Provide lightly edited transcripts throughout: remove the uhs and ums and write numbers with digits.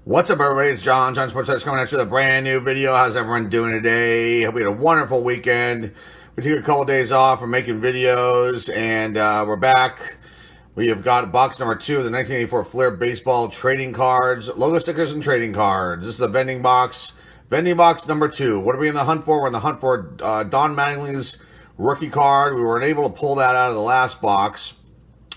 What's up, everybody? It's John Sports Touch coming at you with a brand new video. How's everyone doing today? Hope we had a wonderful weekend. We took a couple days off from making videos, and we're back. We have got box number 2 of the 1984 Flair Baseball trading cards, logo stickers, and trading cards. This is the vending box. Vending box number 2. What are we in the hunt for? We're in the hunt for Don Mattingly's rookie card. We weren't able to pull that out of the last box.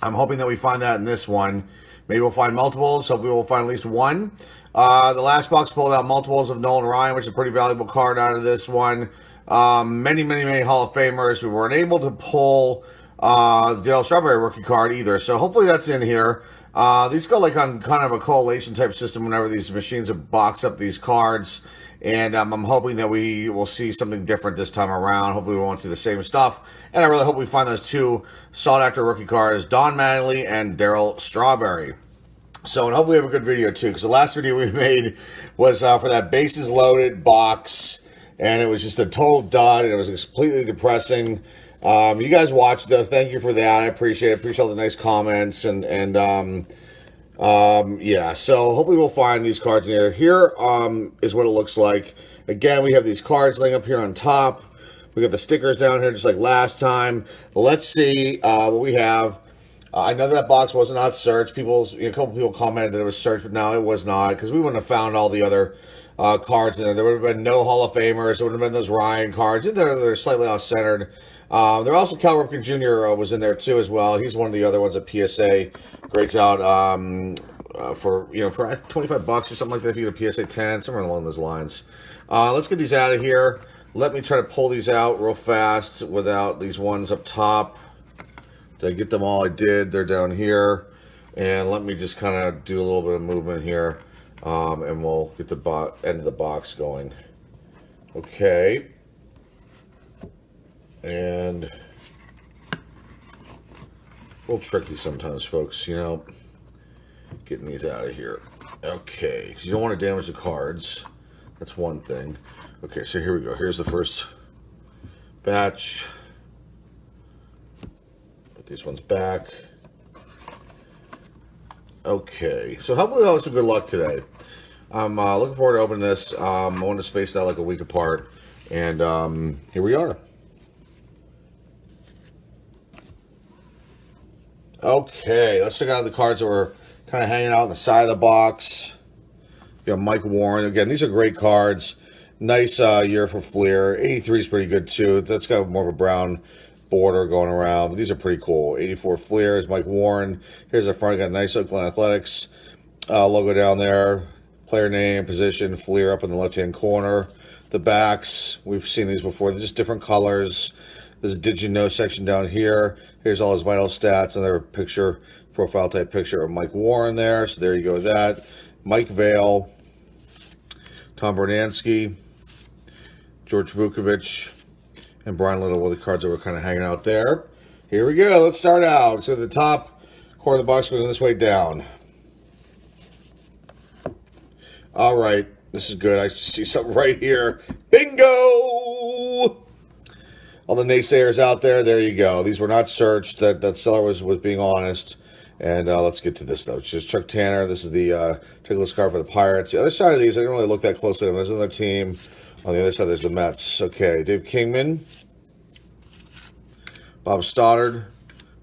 I'm hoping that we find that in this one. Maybe we'll find multiples. Hopefully we'll find at least one. The last box pulled out multiples of Nolan Ryan, which is a pretty valuable card out of this one. Many Hall of Famers. We weren't able to pull the Darryl Strawberry rookie card either. So hopefully that's in here. These go like on kind of a collation type system whenever these machines box up these cards. And I'm hoping that we will see something different this time around. Hopefully we won't see the same stuff. And I really hope we find those two sought-after rookie cards, Don Mattingly and Darryl Strawberry. So, and hopefully we have a good video too, because the last video we made was for that bases loaded box, and it was just a total dud, and it was completely depressing. You guys watched though, thank you for that. I appreciate it. Appreciate all the nice comments, yeah, so hopefully we'll find these cards in here. Here is what it looks like. Again, we have these cards laying up here on top. We got the stickers down here just like last time. Let's see what we have. I know that box was not searched. A couple people commented that it was searched, but no, it was not, because we wouldn't have found all the other cards in there. There would have been no Hall of Famers. There would have been those Ryan cards. They're slightly off-centered. There also Cal Ripken Jr. Was in there too as well. He's one of the other ones at PSA grades out for $25 or something like that. If you get a PSA 10, somewhere along those lines. Let's get these out of here. Let me try to pull these out real fast without these ones up top. Did I get them all? I did. They're down here. And let me just kind of do a little bit of movement here. And we'll get the end of the box going. Okay. And a little tricky sometimes, folks, getting these out of here. Okay, so you don't want to damage the cards. That's one thing. Okay, so here we go. Here's the first batch. Put these ones back. Okay, so hopefully that was some good luck today. I'm looking forward to opening this. I want to space out like a week apart. And here we are. Okay, let's check out the cards that were kind of hanging out on the side of the box. We got Mike Warren. Again, these are great cards. Nice year for Flair. 83 is pretty good too. That's got more of a brown border going around. But these are pretty cool. 84 Flair is Mike Warren. Here's the front. Got a nice Oakland Athletics logo down there. Player name, position, Flair up in the left-hand corner. The backs, we've seen these before. They're just different colors. There's a did you know section down here. Here's all his vital stats. Another picture, profile type picture of Mike Warren there. So there you go with that. Mike Vail, Tom Bernansky, George Vukovic, and Brian Little were the cards that were kind of hanging out there. Here we go. Let's start out. So the top corner of the box goes this way down. All right. This is good. I see something right here. Bingo! All the naysayers out there, there you go. These were not searched. That seller was being honest. And let's get to this, though. It's just Chuck Tanner. This is the tickless card for the Pirates. The other side of these, I didn't really look that closely at them. There's another team. On the other side, there's the Mets. Okay, Dave Kingman, Bob Stoddard,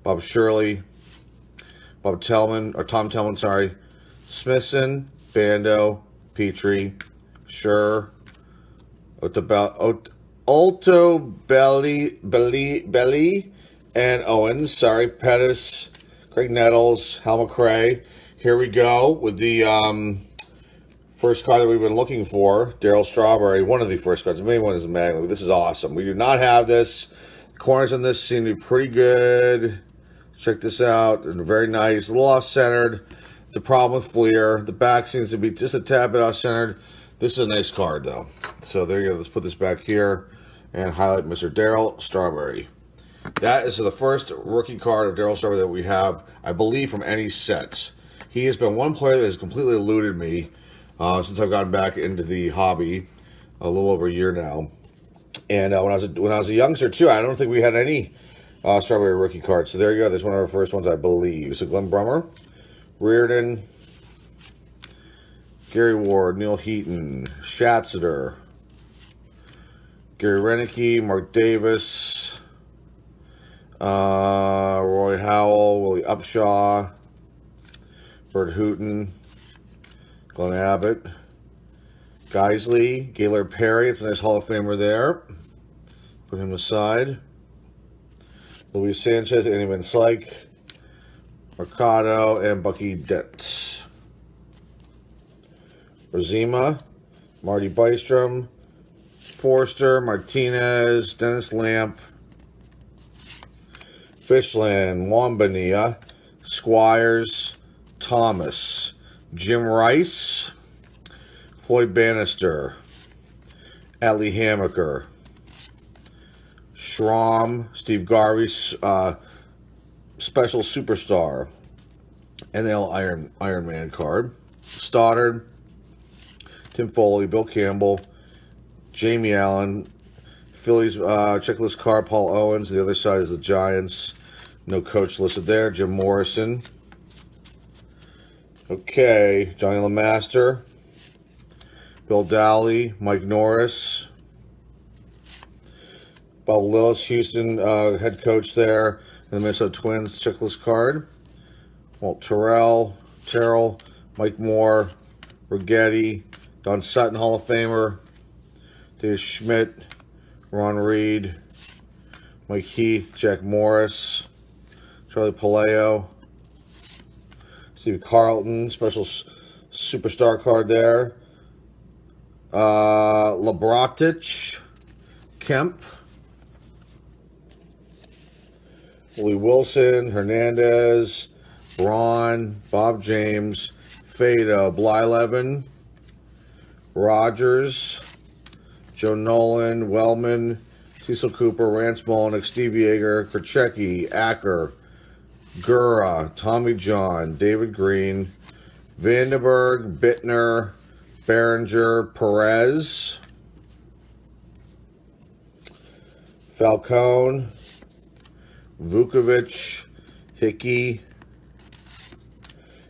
Bob Shirley, Tom Tellman, sorry, Smithson, Bando, Petrie, Schur, Alto Belly, and Owens. Sorry, Pettis, Craig Nettles, Hal McRae. Here we go with the first card that we've been looking for, Darryl Strawberry. One of the first cards. The main one is Mattingly. This is awesome. We do not have this. The corners on this seem to be pretty good. Check this out. They're very nice. A little off-centered. It's a problem with Flair. The back seems to be just a tad bit off-centered. This is a nice card, though. So there you go. Let's put this back here and highlight Mr. Darryl Strawberry. That is the first rookie card of Darryl Strawberry that we have, I believe, from any set. He has been one player that has completely eluded me since I've gotten back into the hobby a little over a year now. And when I was a youngster, too, I don't think we had any Strawberry rookie cards. So there you go. There's one of our first ones, I believe. So Glenn Brummer, Reardon, Gary Ward, Neil Heaton, Schatzeder, Gary Renicky, Mark Davis, Roy Howell, Willie Upshaw, Bert Hooton, Glenn Abbott, Geisley, Gaylord Perry. It's a nice Hall of Famer there. Put him aside. Luis Sanchez, Andy Van Slyke, Mercado, and Bucky Dent. Rosema, Marty Bystrom, Forster, Martinez, Dennis Lamp, Fishland, Wambania, Squires, Thomas, Jim Rice, Floyd Bannister, Atlee Hammaker, Schramm, Steve Garvey, Special Superstar, NL Iron Man card, Stoddard, Tim Foley, Bill Campbell, Jamie Allen, Phillies checklist card, Paul Owens. The other side is the Giants. No coach listed there. Jim Morrison. Okay, Johnny LeMaster, Bill Dowley, Mike Norris, Bob Lillis, Houston head coach there, and the Minnesota Twins checklist card. Walt Terrell, Mike Moore, Rigetti, Don Sutton, Hall of Famer, Dave Schmidt, Ron Reed, Mike Heath, Jack Morris, Charlie Paleo, Steve Carlton, special superstar card there. Labratich, Kemp, Willie Wilson, Hernandez, Braun, Bob James, Fado, Blyleven, Rogers, Joe Nolan, Wellman, Cecil Cooper, Rance Molnick, Steve Yeager, Krachecki, Acker, Gura, Tommy John, David Green, Vandenberg, Bittner, Behringer, Perez, Falcone, Vukovic, Hickey,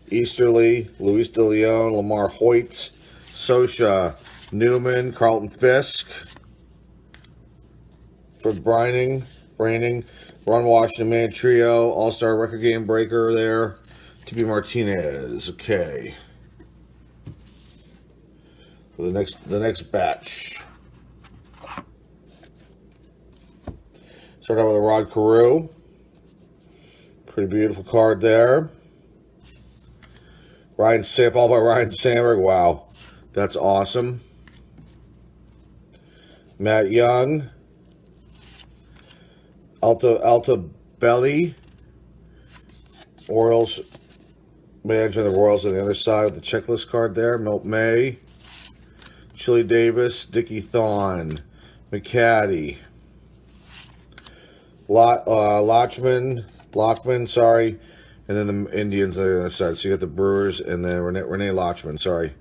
Easterly, Luis De Leon, Lamar Hoyt, Sosha, Newman, Carlton Fisk, Fred Braining, Ron Washington, Man Trio, All-Star Record Game Breaker there, T.P. Martinez. Okay. For the next batch. Start out with a Rod Carew. Pretty beautiful card there. Ryan Sandberg, followed by Ryan Sandberg. Wow, that's awesome. Matt Young. Alta Belly. Orioles. Manager of the Royals on the other side with the checklist card there. Milt May. Chili Davis. Dickie Thon. McCaddy. Lockman, sorry. And then the Indians on the other side. So you got the Brewers and then Renee Lachman, sorry.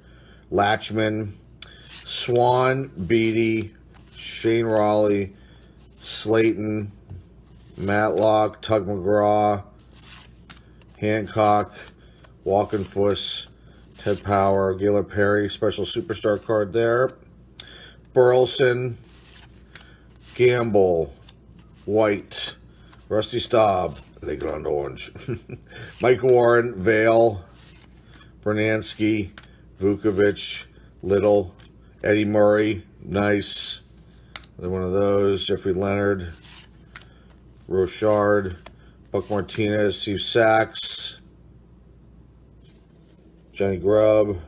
Latchman, Swan, Beatty, Shane Raleigh, Slayton, Matlock, Tug McGraw, Hancock, Walkenfuss, Ted Power, Gaylord Perry, special superstar card there. Burleson, Gamble, White, Rusty Staub, Lakeland Orange, Mike Warren, Vale, Bernansky, Vukovic, Little, Eddie Murray, nice. Another one of those. Jeffrey Leonard, Rochard, Buck Martinez, Steve Sachs, Johnny Grubb,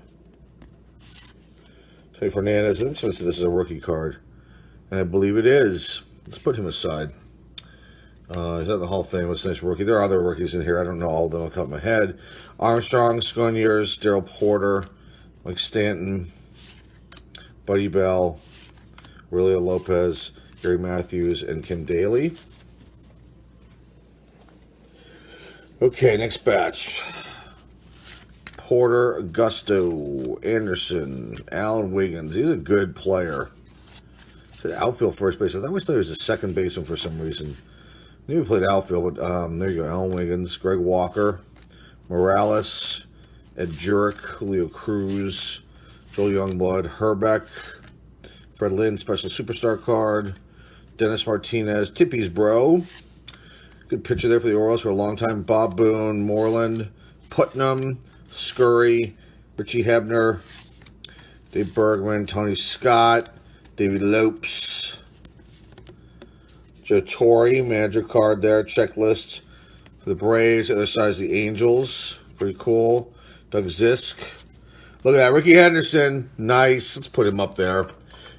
Tony Fernandez. I think someone said this is a rookie card, and I believe it is. Let's put him aside. Is that the Hall of Fame? What's a nice rookie? There are other rookies in here. I don't know all of them off the top of my head. Armstrong, Sconiers, Daryl Porter, Mike Stanton, Buddy Bell, Aurelio Lopez, Gary Matthews, and Kim Daly. Okay, next batch. Porter, Augusto, Anderson, Alan Wiggins. He's a good player. It's outfield first base. I always thought he was a second baseman for some reason. I knew he played outfield, but there you go. Alan Wiggins, Greg Walker, Morales, Ed Jurek, Julio Cruz, Joel Youngblood, Herbeck, Fred Lynn, special superstar card, Dennis Martinez, Tippy's bro. Good picture there for the Orioles for a long time. Bob Boone, Moreland, Putnam, Scurry, Richie Hebner, Dave Bergman, Tony Scott, David Lopes, Joe Torre, manager card there, checklist for the Braves. The other side is the Angels. Pretty cool. Doug Zisk. Look at that. Ricky Henderson. Nice. Let's put him up there.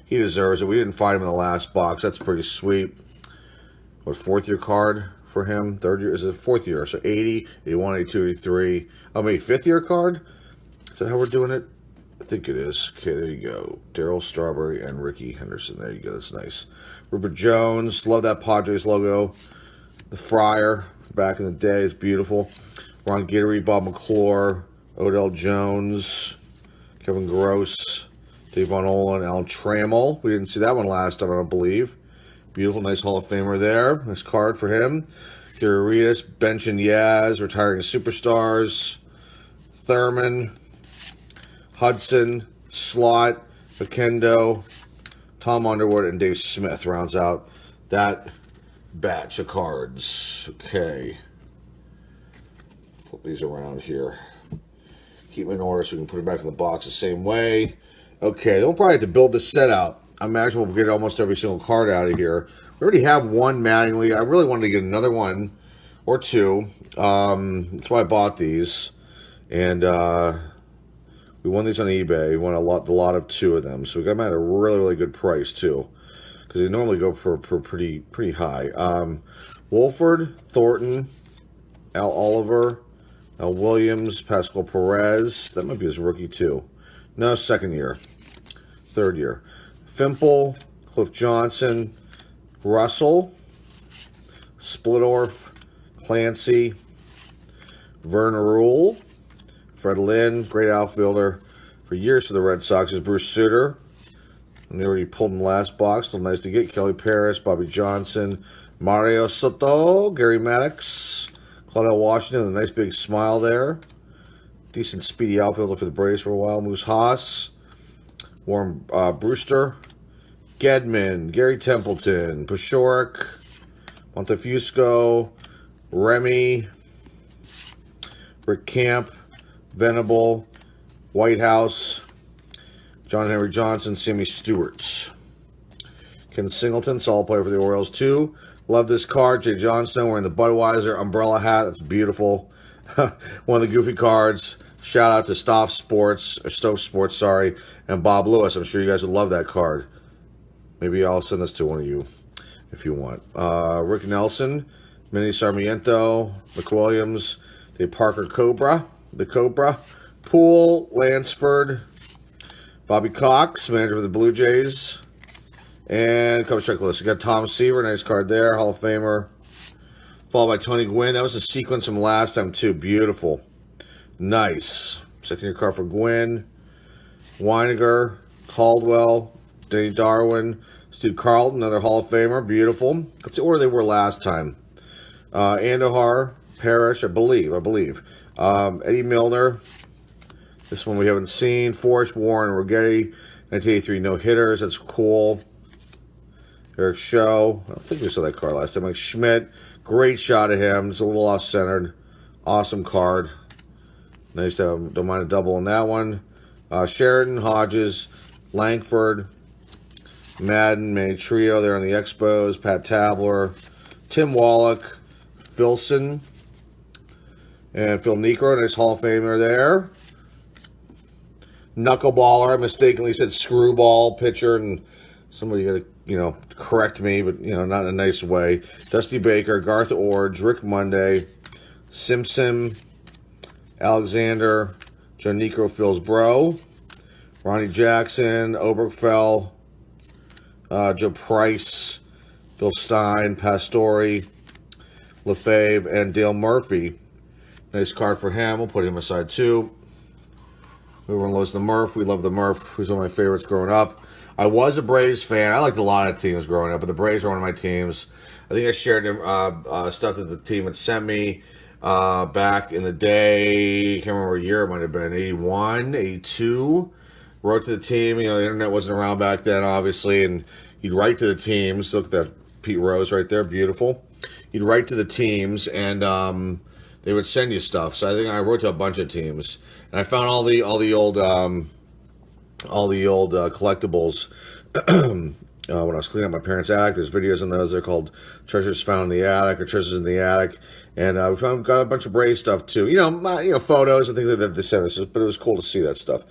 He deserves it. We didn't find him in the last box. That's pretty sweet. What, fourth year card for him? Third year? Is it fourth year? So 80, 81, 82, 83. Oh, maybe fifth year card? Is that how we're doing it? I think it is. Okay, there you go. Darryl Strawberry and Ricky Henderson. There you go. That's nice. Rupert Jones. Love that Padres logo. The Friar back in the day is beautiful. Ron Guidry, Bob McClure, Odell Jones, Kevin Gross, Dave Von Olen, Alan Trammell. We didn't see that one last time, I don't believe. Beautiful, nice Hall of Famer there. Nice card for him. Gary Bench and Yaz, retiring superstars. Thurman, Hudson, Slot, McKendo, Tom Underwood, and Dave Smith rounds out that batch of cards. Okay. Flip these around here. Keep them in order so we can put it back in the box the same way. Okay, then we'll probably have to build this set out. I imagine we'll get almost every single card out of here. We already have one Mattingly. I really wanted to get another one or two. That's why I bought these. And we won these on eBay. We won the lot of two of them. So we got them at a really, really good price, too. Because they normally go for pretty high. Wolford, Thornton, Al Oliver, Al Williams, Pascal Perez. That might be his rookie, too. No, second year. Third year. Fimple, Cliff Johnson, Russell, Splittorff, Clancy, Vernon Rule, Fred Lynn, great outfielder for years for the Red Sox, is Bruce Sutter. And they already pulled in the last box. Still nice to get. Kelly Paris, Bobby Johnson, Mario Soto, Gary Maddox, Claudel Washington with a nice big smile there. Decent speedy outfielder for the Braves for a while. Moose Haas, Warren Brewster, Gedman, Gary Templeton, Pashorek, Montefusco, Remy, Rick Camp, Venable, Whitehouse, John Henry Johnson, Sammy Stewart. Ken Singleton, solid player for the Orioles too. Love this card. Jay Johnstone wearing the Budweiser umbrella hat. That's beautiful. One of the goofy cards. Shout out to Stove Sports, and Bob Lewis. I'm sure you guys would love that card. Maybe I'll send this to one of you if you want. Rick Nelson, Minnie Sarmiento, McWilliams, Dave Parker the Cobra, Poole, Lansford, Bobby Cox, manager of the Blue Jays, and cover checklist. You got Tom Seaver, nice card there, Hall of Famer, followed by Tony Gwynn. That was a sequence from last time too. Beautiful, nice. Second year card for Gwynn, Weiniger, Caldwell, Denny Darwin, Steve Carlton, another Hall of Famer, beautiful. That's the order they were last time. Andujar, Parrish, I believe. Eddie Milner. This one we haven't seen. Forrest, Warren, Righetti, 1983 no-hitters. That's cool. Eric Show. I don't think we saw that card last time. Mike Schmidt. Great shot of him. It's a little off-centered. Awesome card. Nice to have, don't mind a double on that one. Sheridan, Hodges, Langford, Madden, Manny Trio there on the Expos. Pat Tabler. Tim Wallach. Filson. And Phil Niekro. Nice Hall of Famer there. Knuckleballer. I mistakenly said screwball pitcher, and somebody got to, correct me, but, not in a nice way. Dusty Baker, Garth Orge, Rick Monday, Simpson, Alexander, Joe Niekro, Phil's bro, Ronnie Jackson, Obergefell, Joe Price, Bill Stein, Pastore, LaFave, and Dale Murphy. Nice card for him. We'll put him aside too. Everyone loves the Murph. We love the Murph. He's one of my favorites growing up. I was a Braves fan. I liked a lot of teams growing up, but the Braves were one of my teams. I think I shared stuff that the team had sent me back in the day. I can't remember what year it might have been. 81, 82. wrote to the team. You know, the internet wasn't around back then, obviously, and he'd write to the teams. Look at that Pete Rose right there, beautiful. He'd write to the teams, and they would send you stuff. So I think I wrote to a bunch of teams, and I found all the old collectibles. When I was cleaning up my parents' attic, there's videos on those. They're called Treasures Found in the Attic or Treasures in the Attic. And we got a bunch of Brave stuff too. You know, photos and things like that they sent us. But it was cool to see that stuff.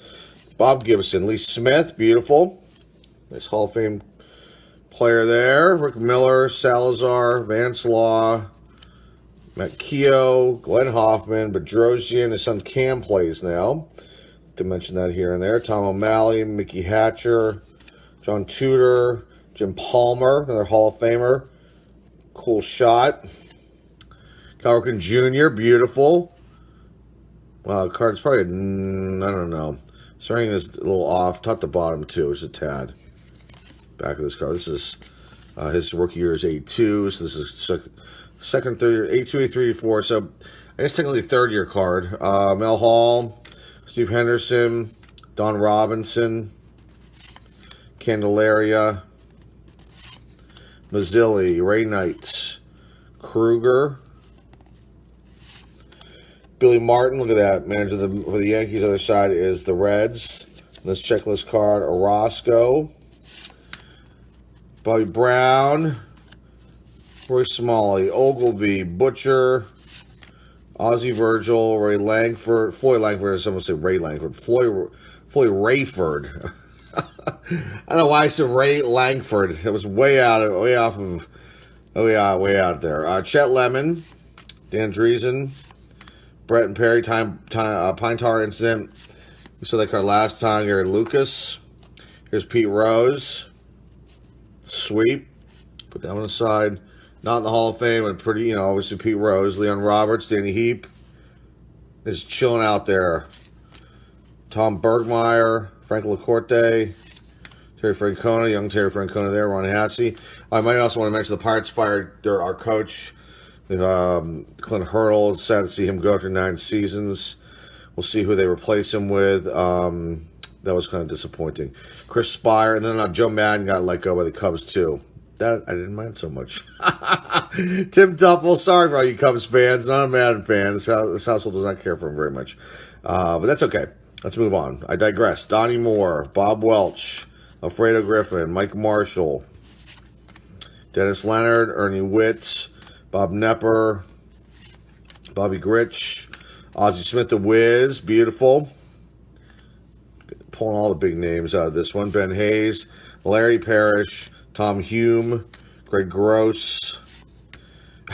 Bob Gibson, Lee Smith, beautiful. Nice Hall of Fame player there. Rick Miller, Salazar, Vance Law, Matt Keogh, Glenn Hoffman, Bedrosian. His son Cam plays now. To mention that here and there. Tom O'Malley, Mickey Hatcher, John Tudor, Jim Palmer, another Hall of Famer. Cool shot. Cal Ripken Jr., beautiful. Wow, the card's probably, I don't know. Starting is a little off. Top to bottom, too. It's a tad. Back of this card. This is his rookie year is 82. So this is second, third year, 82, 83, 84. So I guess technically third year card. Mel Hall, Steve Henderson, Don Robinson, Candelaria, Mazzilli, Ray Knight, Kruger, Billy Martin. Look at that, manager for the Yankees. Other side is the Reds. This checklist card, Orozco, Bobby Brown, Roy Smalley, Ogilvy, Butcher, Ozzie Virgil, Ray Langford, Floyd Langford. As someone say Ray Langford, Floyd Rayford. I don't know why I said Ray Langford. It was way out there. Chet Lemon, Dan Driesen, Brett and Perry, Pine Tar Incident. We saw that card last time. Gary Lucas. Here's Pete Rose. Sweep. Put that one aside. Not in the Hall of Fame, but pretty, obviously Pete Rose. Leon Roberts, Danny Heap. Is chilling out there. Tom Bergmeyer, Frank Lacorte, Terry Francona, young Terry Francona there, Ron Hatsey. I might also want to mention the Pirates fired our coach, Clint Hurdle. It's sad to see him go after 9 seasons. We'll see who they replace him with. That was kind of disappointing. Chris Spire, and then Joe Madden got let go by the Cubs too. That I didn't mind so much. Tim Tuffle, sorry for all you Cubs fans. Not a Madden fan. This household does not care for him very much. But that's okay. Let's move on. I digress. Donnie Moore, Bob Welch, Alfredo Griffin, Mike Marshall, Dennis Leonard, Ernie Witt, Bob Nepper, Bobby Grich, Ozzie Smith the Wiz, beautiful. Pulling all the big names out of this one. Ben Hayes, Larry Parrish, Tom Hume, Greg Gross.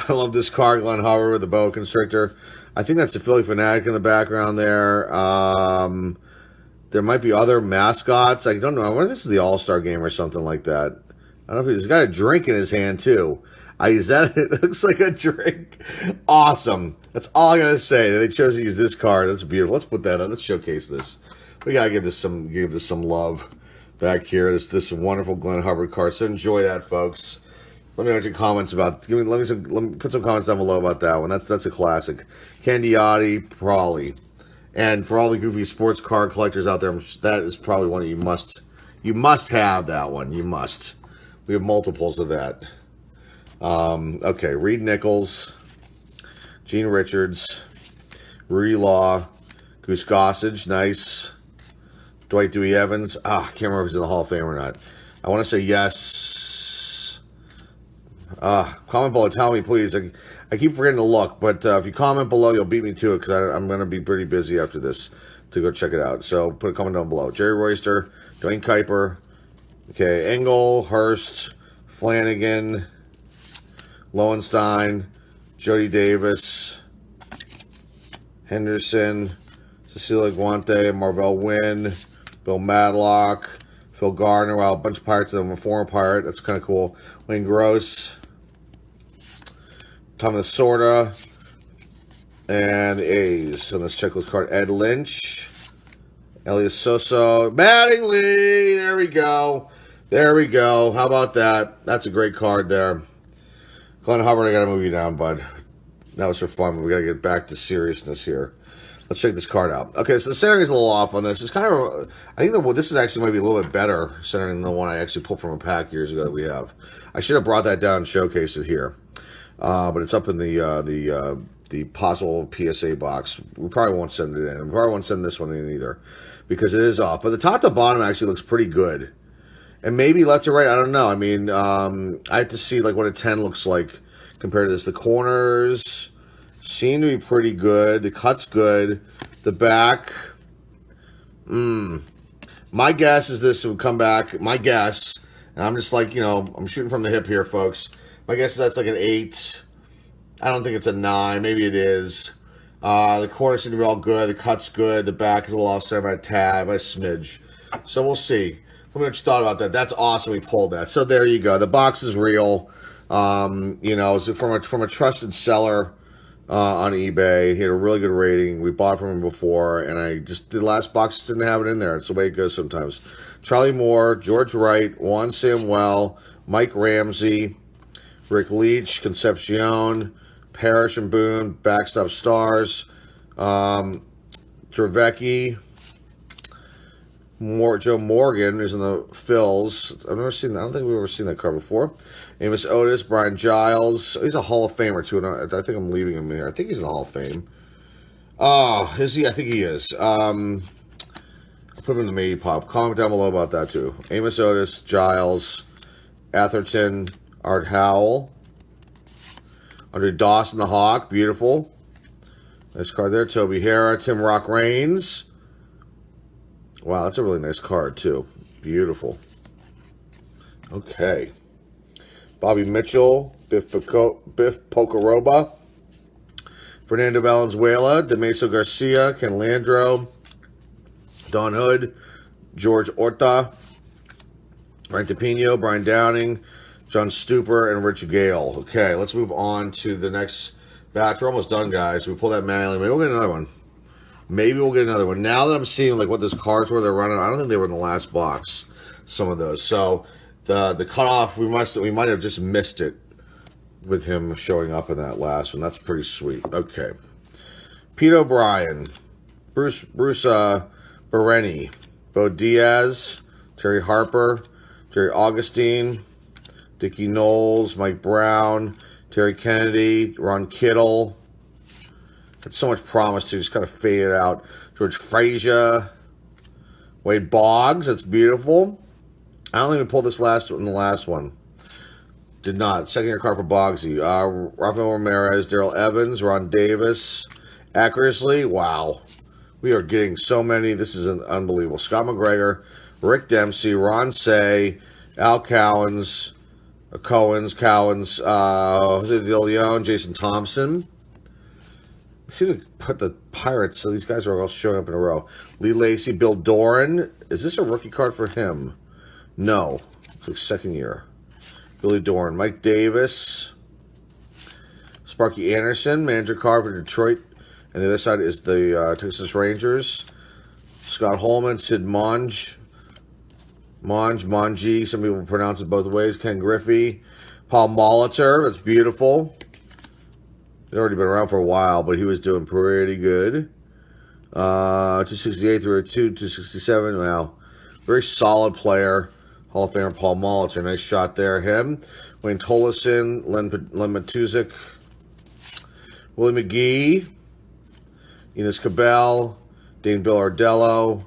I love this card, Glenn Hubbard with the boa constrictor. I think that's the Philly Fanatic in the background there. There might be other mascots. I don't know. I wonder if this is the All-Star game or something like that. I don't know if he's got a drink in his hand, too. It looks like a drink. Awesome. That's all I got to say. They chose to use this card. That's beautiful. Let's put that on. Let's showcase this. We got to give this some love back here. This wonderful Glenn Hubbard card. So enjoy that, folks. Let me know your comments about. Let me put some comments down below about that one. That's a classic. Candiotti, Prawley, and for all the goofy sports card collectors out there, that is probably one that you must have that one. You must. We have multiples of that. Okay, Reed Nichols, Gene Richards, Rudy Law, Goose Gossage, nice. Dwight Dewey Evans. I can't remember if he's in the Hall of Fame or not. I want to say yes. Comment below. Tell me, please. I keep forgetting to look, but if you comment below, you'll beat me to it because I'm going to be pretty busy after this to go check it out. So put a comment down below. Jerry Royster, Dwayne Kuiper, okay, Engel, Hurst, Flanagan, Lowenstein, Jody Davis, Henderson, Cecilia Guante, Marvell Wynn, Bill Madlock, Phil Gardner. Well, a bunch of Pirates of them. A former Pirate. That's kind of cool. Wayne Gross, Thomas Sorda, and the A's. On this checklist card, Ed Lynch, Elias Soso, Mattingly. There we go. There we go. How about that? That's a great card there. Glenn Hubbard, I got to move you down, bud. That was for fun, but we got to get back to seriousness here. Let's check this card out. Okay, so the centering is a little off on this. It's kind of, I think this is actually maybe a little bit better centering than the one I actually pulled from a pack years ago that we have. I should have brought that down and showcased it here, but it's up in the possible PSA box. We probably won't send it in. We probably won't send this one in either because it is off. But the top to bottom actually looks pretty good, and maybe left to right. I don't know. I mean, I have to see like what a 10 looks like compared to this. The corners seem to be pretty good. The cut's good. The back, my guess is this would come back. My guess, and I'm just like, I'm shooting from the hip here, folks. My guess is that's like an 8. I don't think it's a 9. Maybe it is. The corners seem to be all good. The cut's good. The back is a little offset by a tad, by a smidge. So we'll see. Let me know what you thought about that. That's awesome. We pulled that. So there you go. The box is real. It's from a trusted seller on eBay. He had a really good rating. We bought from him before, and the last box just didn't have it in there. It's the way it goes sometimes. Charlie Moore, George Wright, Juan Samuel, Mike Ramsey, Rick Leach, Concepcion, Parrish and Boone, Backstop Stars, Trevecki, Joe Morgan is in the Phils. I've never seen that. I don't think we've ever seen that card before. Amos Otis, Brian Giles. He's a Hall of Famer, too. And I think I'm leaving him here. I think he's in the Hall of Fame. Oh, is he? I think he is. I'll put him in the Maybe Pop. Comment down below about that, too. Amos Otis, Giles, Atherton, Art Howell, Andre Dawson, the Hawk. Beautiful. Nice card there. Toby Hara, Tim Rock Reigns. Wow, that's a really nice card, too. Beautiful. Okay. Bobby Mitchell, Biff Pocoroba, Fernando Valenzuela, Damaso Garcia, Ken Landro, Don Hood, George Orta, Ryan Tapino, Brian Downing, John Stuper, and Rich Gale. Okay, let's move on to the next batch. We're almost done, guys. We pull that manually. Maybe we'll get another one. Now that I'm seeing like what those cards were they're running, I don't think they were in the last box. Some of those. So the cutoff, we might have just missed it with him showing up in that last one. That's pretty sweet. Okay. Pete O'Brien, Bruce Bereni, Bo Diaz, Terry Harper, Jerry Augustine, Dickie Knowles, Mike Brown, Terry Kennedy, Ron Kittle. Had so much promise to just kind of fade it out. George Frazier, Wade Boggs. That's beautiful. I don't think we pulled this in the last one. Did not. Second year card for Boggsy. Rafael Ramirez, Darrell Evans, Ron Davis, Eckersley. Wow. We are getting so many. This is unbelievable. Scott McGregor, Rick Dempsey, Ron Say, Al Cowens, Jose De Leon, Jason Thompson. I seem to put the Pirates, so these guys are all showing up in a row. Lee Lacy, Bill Doran. Is this a rookie card for him? No. It's like second year. Billy Doran. Mike Davis. Sparky Anderson, manager card for Detroit. And the other side is the Texas Rangers. Scott Holman, Sid Monge. Monge. Some people pronounce it both ways. Ken Griffey. Paul Molitor. That's beautiful. He's already been around for a while, but he was doing pretty good. 268 through 267. Wow. Very solid player. Hall of Famer Paul Molitor. Nice shot there. Him. Wayne Tolleson. Len Matuzik. Willie McGee. Enos Cabell. Dane Billardello.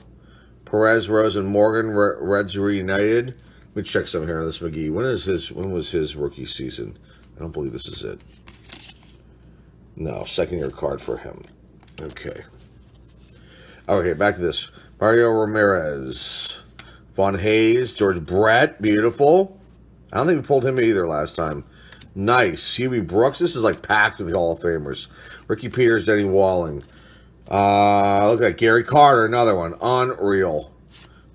Perez, Rose, and Morgan. Reds reunited. Let me check something here on this McGee. When was his rookie season? I don't believe this is it. No, second year card for him. Okay. Okay, back to this. Mario Ramirez. Von Hayes. George Brett. Beautiful. I don't think we pulled him either last time. Nice. Huey Brooks. This is like packed with the Hall of Famers. Ricky Peters. Denny Walling. Look at Gary Carter. Another one. Unreal.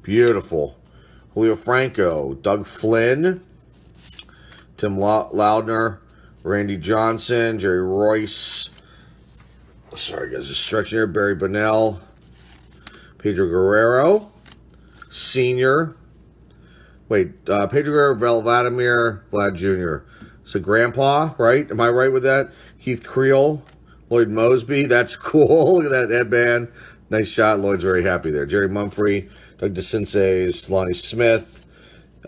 Beautiful. Julio Franco. Doug Flynn. Tim Loudner. Randy Johnson, Jerry Royce. Sorry, guys, just stretching here. Barry Bonnell, Pedro Guerrero, Senior. Wait, Pedro Guerrero, Vladimir, Vlad Jr. So Grandpa, right? Am I right with that? Keith Creel, Lloyd Mosby, that's cool. Look at that headband. Nice shot. Lloyd's very happy there. Jerry Mumphrey, Doug DeCinces, Lonnie Smith,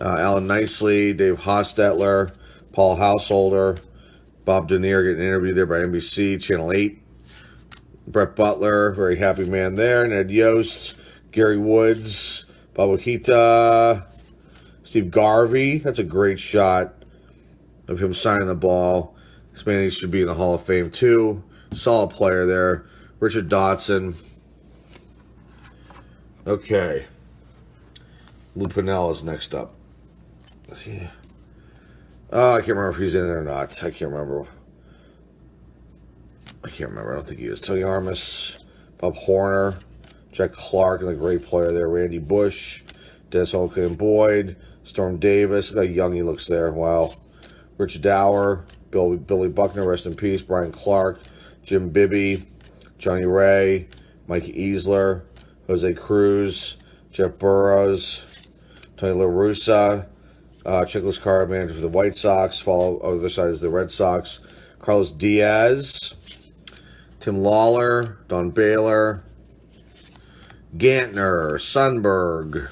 Alan Nicely, Dave Hostetler, Paul Householder, Bob Denier getting interviewed there by NBC, Channel 8. Brett Butler, very happy man there. Ned Yost, Gary Woods, Bob Ojita, Steve Garvey. That's a great shot of him signing the ball. This man should be in the Hall of Fame too. Solid player there. Richard Dotson. Okay. Lou Piniella is next up. Is he? Oh, I can't remember if he's in it or not. I can't remember. I don't think he is. Tony Armas, Bob Horner, Jack Clark, and the great player there. Randy Bush, Dennis Oakley and Boyd, Storm Davis. Look how young he looks there. Wow. Rich Dower, Billy Buckner, rest in peace. Brian Clark, Jim Bibby, Johnny Ray, Mike Easler, Jose Cruz, Jeff Burrows, Tony La Russa, Chickless Card manager for the White Sox. On the other side is the Red Sox. Carlos Diaz, Tim Lawler, Don Baylor, Gantner, Sundberg,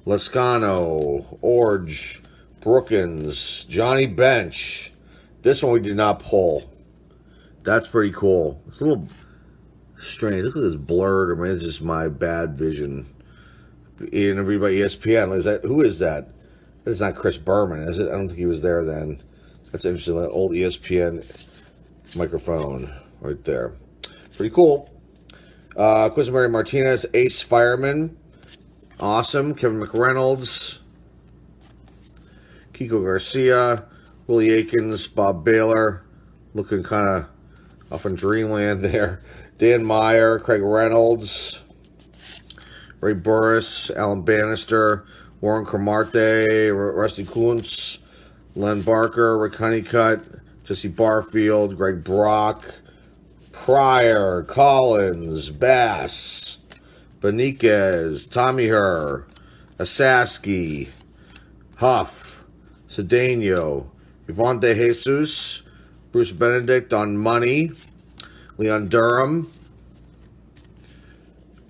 Lescano, Orge, Brookins, Johnny Bench. This one we did not pull. That's pretty cool. It's a little strange. Look at this blurred. I mean, it's just my bad vision. Interviewed by ESPN. Who is that? That's not Chris Berman, is it? I don't think he was there then. That's interesting. That old ESPN microphone right there. Pretty cool. Quisimary Martinez, Ace Fireman. Awesome. Kevin McReynolds. Kiko Garcia. Willie Aikens. Bob Baylor. Looking kind of off in dreamland there. Dan Meyer. Craig Reynolds. Ray Burris. Alan Bannister. Warren Cromartie. Rusty Kuntz. Len Barker. Rick Honeycutt. Jesse Barfield. Greg Brock. Pryor, Collins, Bass, Beniquez, Tommy Herr, Asaski, Huff, Cedeno, Yvonne De Jesus, Bruce Benedict on Money, Leon Durham,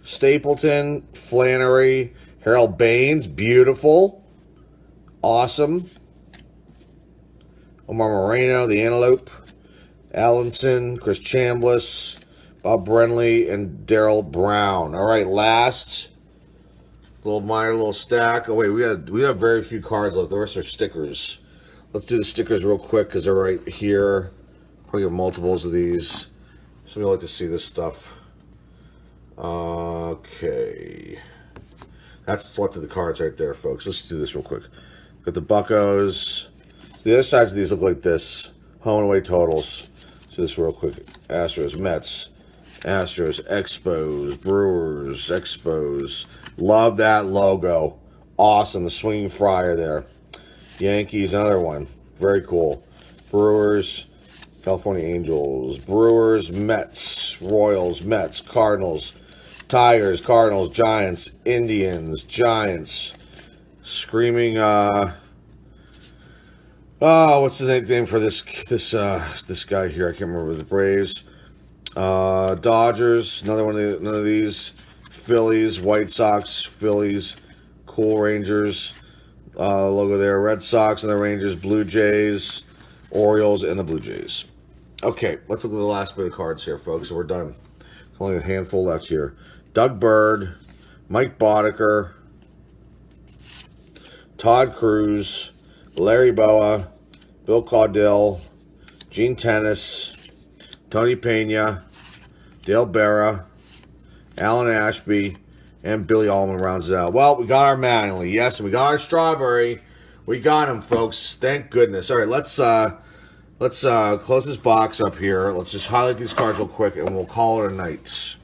Stapleton, Flannery, Harold Baines, beautiful, awesome, Omar Moreno, the Antelope, Allenson, Chris Chambliss, Bob Brenly, and Darryl Brown. All right, last little stack. Oh wait, we have very few cards left. The rest are stickers. Let's do the stickers real quick because they're right here. Probably have multiples of these. Somebody like to see this stuff. Okay, that's selected the cards right there, folks. Let's do this real quick. Got the Buccos. The other sides of these look like this. Home and away totals. So this real quick. Astros, Mets, Astros, Expos, Brewers, Expos. Love that logo. Awesome. The swinging fryer there. Yankees, another one. Very cool. Brewers, California Angels, Brewers, Mets, Royals, Mets, Cardinals, Tigers, Cardinals, Giants, Indians, Giants. Screaming, what's the nickname for this guy here? I can't remember. The Braves, Dodgers, none of these. Phillies, White Sox, Phillies, Cool Rangers, logo there. Red Sox and the Rangers, Blue Jays, Orioles, and the Blue Jays. Okay, let's look at the last bit of cards here, folks. We're done. There's only a handful left here. Doug Bird, Mike Boddicker, Todd Cruz, Larry Boa, Bill Caudill, Gene Tennis, Tony Pena, Dale Berra, Alan Ashby, and Billy Allman rounds it out. Well, we got our Mattingly. Yes, we got our Strawberry. We got him, folks. Thank goodness. All right, let's close this box up here. Let's just highlight these cards real quick, and we'll call it a night.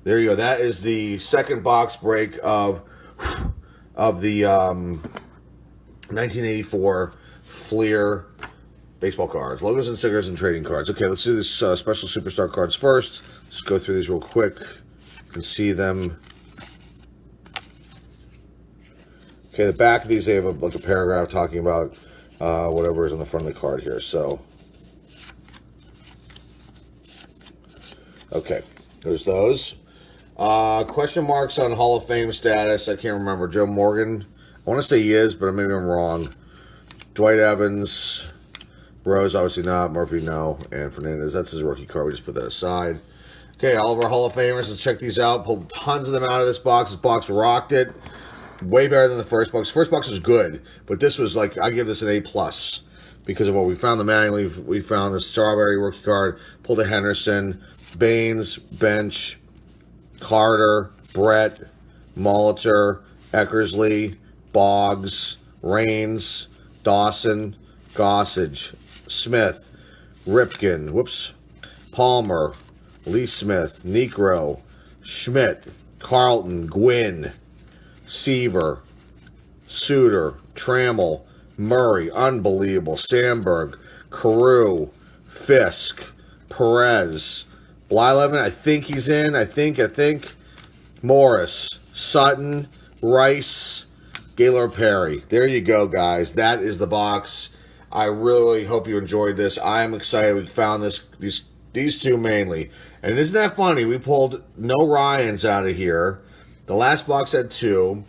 There you go. That is the second box break of the 1984 Fleer baseball cards, logos and stickers and trading cards. Okay, let's do this special superstar cards first. Let's go through these real quick. You can see them. Okay, the back of these, they have a paragraph talking about whatever is on the front of the card here. So Okay, there's those. Question marks on Hall of Fame status. I can't remember. Joe Morgan. I want to say he is, but maybe I'm wrong. Dwight Evans. Rose, obviously not. Murphy, no. And Fernandez, that's his rookie card. We just put that aside. Okay, all of our Hall of Famers. Let's check these out. Pulled tons of them out of this box. This box rocked it. Way better than the first box. First box was good, but this was like, I give this an A+. Because of what we found. The Mattingly, we found the Strawberry rookie card. Pulled a Henderson. Baines, Bench, Carter, Brett, Molitor, Eckersley, Boggs, Raines, Dawson, Gossage, Smith, Ripken, Palmer, Lee Smith, Necro, Schmidt, Carlton, Gwynn, Seaver, Suter, Trammell, Murray, unbelievable, Sandberg, Carew, Fisk, Perez, Blyleven, I think he's in, I think, Morris, Sutton, Rice, Gaylord Perry. There you go, guys. That is the box. I really hope you enjoyed this. I am excited we found these two mainly. And isn't that funny? We pulled no Ryans out of here. The last box had 2.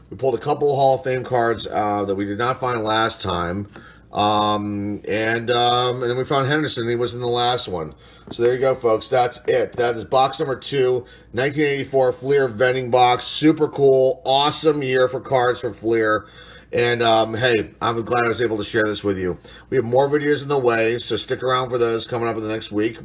We pulled a couple of Hall of Fame cards that we did not find last time. And then we found Henderson. He was in the last one. So there you go, folks. That's it. That is box number 2, 1984 Fleer Vending box. Super cool. Awesome year for cards for Fleer. And, hey, I'm glad I was able to share this with you. We have more videos in the way, so stick around for those coming up in the next week.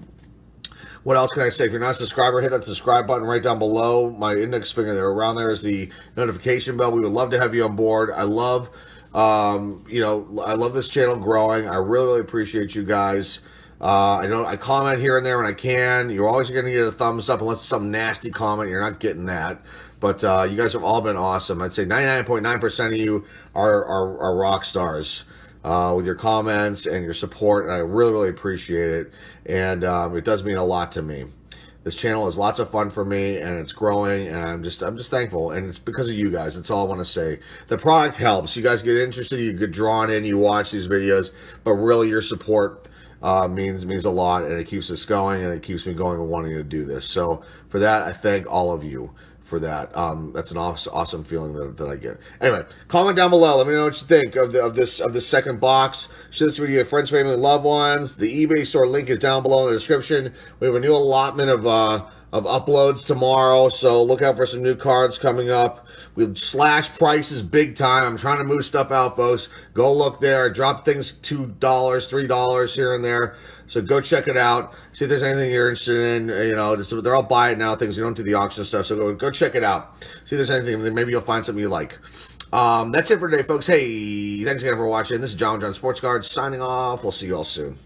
What else can I say? If you're not a subscriber, hit that subscribe button right down below. My index finger there. Around there is the notification bell. We would love to have you on board. I love, I love this channel growing. I really, really appreciate you guys. I comment here and there when I can. You're always going to get a thumbs up unless it's some nasty comment. You're not getting that. But you guys have all been awesome. I'd say 99.9% of you are rock stars with your comments and your support. And I really, really appreciate it. And it does mean a lot to me. This channel is lots of fun for me, and it's growing, and I'm just thankful, and it's because of you guys. That's all I want to say. The product helps. You guys get interested, you get drawn in, you watch these videos, but really your support means a lot, and it keeps us going, and it keeps me going and wanting to do this. So for that, I thank all of you for that. That's an awesome feeling that I get. Anyway, comment down below. Let me know what you think of this second box. Share this video with your friends, family, loved ones. The eBay store link is down below in the description. We have a new allotment of uploads tomorrow, so look out for some new cards coming up. We'll slash prices big time. I'm trying to move stuff out, folks. Go look there. Drop things $2, $3 here and there. So go check it out. See if there's anything you're interested in. You know, they're all buy it now things. We don't do the auction stuff, so go check it out. See if there's anything. Maybe you'll find something you like. That's it for today, folks. Hey, thanks again for watching. This is John Sports Cards signing off. We'll see you all soon.